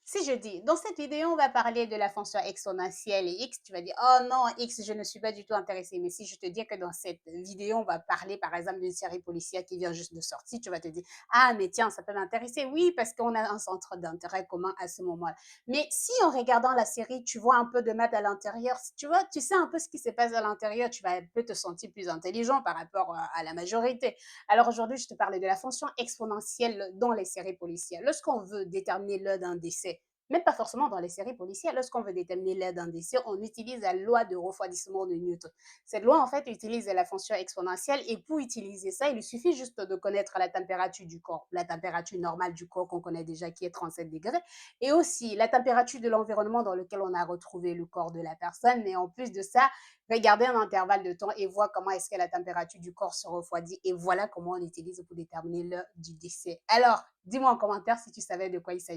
Si je dis, dans cette vidéo, on va parler de la fonction exponentielle et x, tu vas dire, oh non, x, je ne suis pas du tout intéressée. Mais si je te dis que dans cette vidéo, on va parler, par exemple, d'une série policière qui vient juste de sortir, tu vas te dire, ah, mais tiens, ça peut m'intéresser. Oui, parce qu'on a un centre d'intérêt commun à ce moment-là. Mais si en regardant la série, tu vois un peu de maths à l'intérieur, si tu vois, tu sais un peu ce qui se passe à l'intérieur, tu vas un peu te sentir plus intelligent par rapport à la majorité. Alors aujourd'hui, je te parle de la fonction exponentielle dans les séries policières. Lorsqu'on veut déterminer l'heure d'un décès, même pas forcément dans les séries policières, lorsqu'on veut déterminer l'heure d'un décès, on utilise la loi de refroidissement de Newton. Cette loi, en fait, utilise la fonction exponentielle et pour utiliser ça, il suffit juste de connaître la température du corps, la température normale du corps qu'on connaît déjà qui est 37 degrés, et aussi la température de l'environnement dans lequel on a retrouvé le corps de la personne. Mais en plus de ça, regarder un intervalle de temps et voir comment est-ce que la température du corps se refroidit. Et voilà comment on utilise pour déterminer l'heure du décès. Alors, dis-moi en commentaire si tu savais de quoi il s'agit.